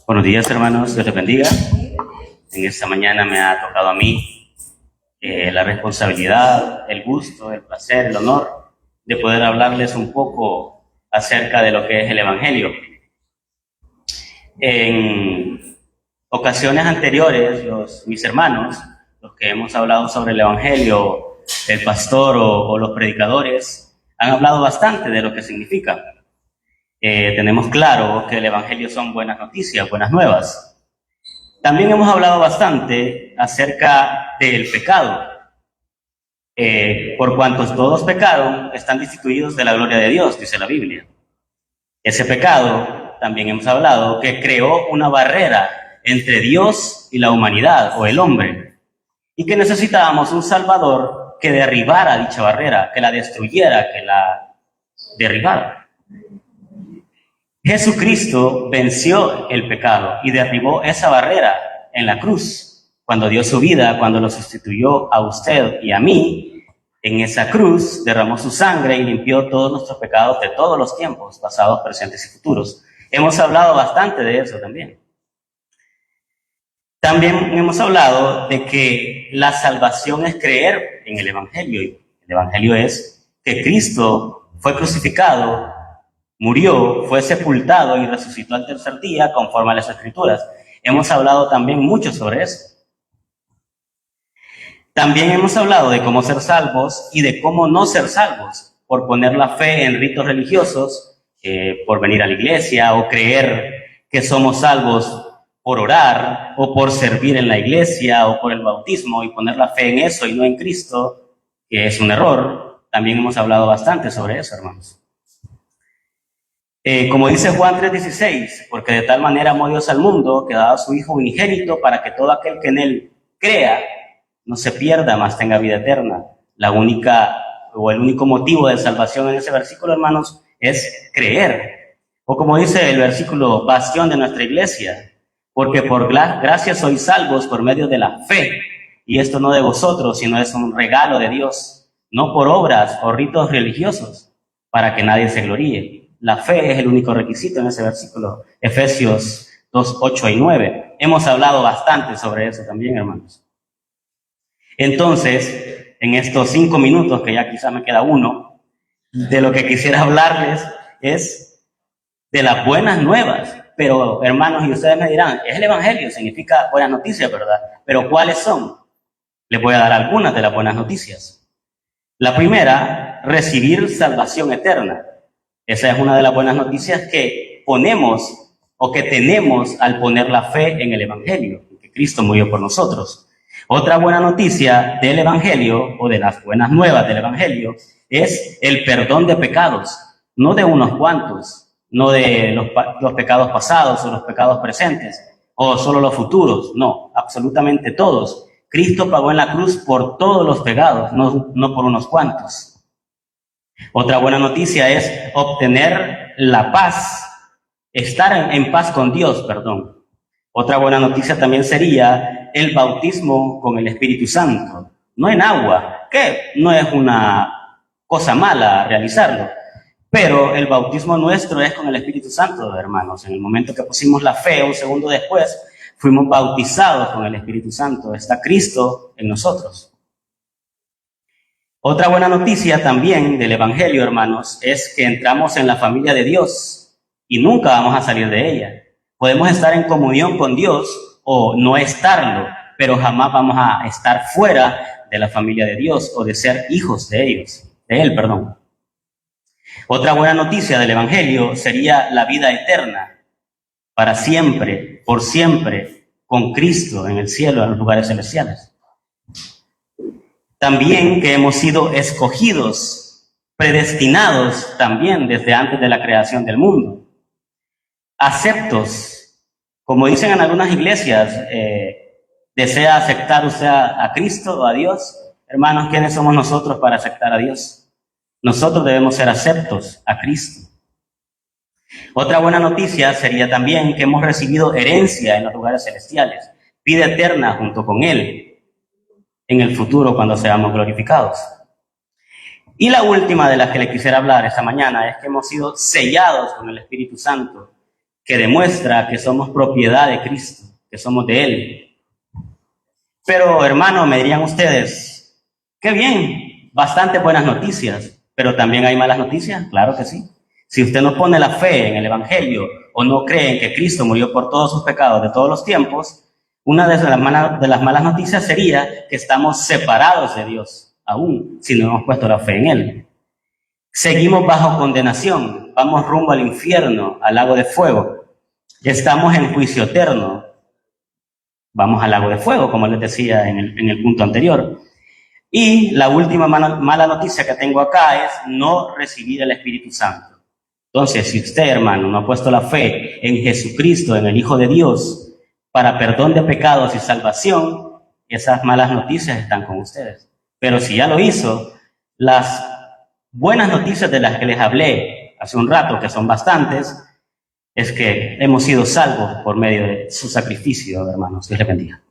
Buenos días, hermanos, Dios les bendiga. En esta mañana me ha tocado a mí la responsabilidad, el gusto, el placer, el honor de poder hablarles un poco acerca de lo que es el Evangelio. En ocasiones anteriores, mis hermanos, los que hemos hablado sobre el Evangelio, el pastor o los predicadores, han hablado bastante de lo que significa. Tenemos claro que el Evangelio son buenas noticias, buenas nuevas. También hemos hablado bastante acerca del pecado. Por cuantos todos pecaron, están destituidos de la gloria de Dios, dice la Biblia. Ese pecado, también hemos hablado, que creó una barrera entre Dios y la humanidad, o el hombre, y que necesitábamos un Salvador que derribara dicha barrera, que la destruyera, que la derribara. Jesucristo venció el pecado y derribó esa barrera en la cruz. Cuando dio su vida, cuando lo sustituyó a usted y a mí, en esa cruz derramó su sangre y limpió todos nuestros pecados de todos los tiempos, pasados, presentes y futuros. Hemos hablado bastante de eso también. También hemos hablado de que la salvación es creer en el Evangelio. Y el Evangelio es que Cristo fue crucificado, murió, fue sepultado y resucitó al tercer día conforme a las Escrituras. Hemos hablado también mucho sobre eso. También hemos hablado de cómo ser salvos y de cómo no ser salvos, por poner la fe en ritos religiosos, por venir a la iglesia o creer que somos salvos por orar o por servir en la iglesia o por el bautismo y poner la fe en eso y no en Cristo, que es un error. También hemos hablado bastante sobre eso, hermanos. Como dice Juan 3:16, porque de tal manera amó Dios al mundo que ha dado a su Hijo unigénito para que todo aquel que en él crea no se pierda, mas tenga vida eterna. El único motivo de salvación en ese versículo, hermanos, es creer. O como dice el versículo bastión de nuestra iglesia, porque por gracia sois salvos por medio de la fe, y esto no de vosotros, sino es un regalo de Dios, no por obras o ritos religiosos, para que nadie se gloríe. La fe es el único requisito en ese versículo, Efesios 2, 8 y 9. Hemos hablado bastante sobre eso también, hermanos. Entonces, en estos 5 minutos, que ya quizás me queda uno, de lo que quisiera hablarles es de las buenas nuevas. Pero, hermanos, y ustedes me dirán, es el Evangelio, significa buenas noticias, ¿verdad? Pero, ¿cuáles son? Les voy a dar algunas de las buenas noticias. La primera, recibir salvación eterna. Esa es una de las buenas noticias que ponemos o que tenemos al poner la fe en el Evangelio, que Cristo murió por nosotros. Otra buena noticia del Evangelio, o de las buenas nuevas del Evangelio, es el perdón de pecados, no de unos cuantos, no de los pecados pasados o los pecados presentes, o solo los futuros, no, absolutamente todos. Cristo pagó en la cruz por todos los pecados, no por unos cuantos. Otra buena noticia es obtener la paz, estar en paz con Dios, perdón. Otra buena noticia también sería el bautismo con el Espíritu Santo, no en agua, que no es una cosa mala realizarlo, pero el bautismo nuestro es con el Espíritu Santo, hermanos. En el momento que pusimos la fe, un segundo después, fuimos bautizados con el Espíritu Santo. Está Cristo en nosotros. Otra buena noticia también del Evangelio, hermanos, es que entramos en la familia de Dios y nunca vamos a salir de ella. Podemos estar en comunión con Dios o no estarlo, pero jamás vamos a estar fuera de la familia de Dios o de ser hijos de Él. Otra buena noticia del Evangelio sería la vida eterna, para siempre, por siempre, con Cristo en el cielo, en los lugares celestiales. También que hemos sido escogidos, predestinados también desde antes de la creación del mundo. Aceptos, como dicen en algunas iglesias, ¿desea aceptar usted a Cristo o a Dios? Hermanos, ¿quiénes somos nosotros para aceptar a Dios? Nosotros debemos ser aceptos a Cristo. Otra buena noticia sería también que hemos recibido herencia en los lugares celestiales, vida eterna junto con Él en el futuro cuando seamos glorificados. Y la última de las que le quisiera hablar esta mañana es que hemos sido sellados con el Espíritu Santo, que demuestra que somos propiedad de Cristo, que somos de Él. Pero, hermano, me dirían ustedes, qué bien, bastante buenas noticias, pero también hay malas noticias, claro que sí. Si usted no pone la fe en el Evangelio o no cree en que Cristo murió por todos sus pecados de todos los tiempos, una de las malas noticias sería que estamos separados de Dios, aún si no hemos puesto la fe en Él. Seguimos bajo condenación, vamos rumbo al infierno, al lago de fuego. Estamos en juicio eterno, vamos al lago de fuego, como les decía en el punto anterior. Y la última mala noticia que tengo acá es no recibir el Espíritu Santo. Entonces, si usted, hermano, no ha puesto la fe en Jesucristo, en el Hijo de Dios, para perdón de pecados y salvación, esas malas noticias están con ustedes. Pero si ya lo hizo, las buenas noticias de las que les hablé hace un rato, que son bastantes, es que hemos sido salvos por medio de su sacrificio, hermanos. Dios les bendiga.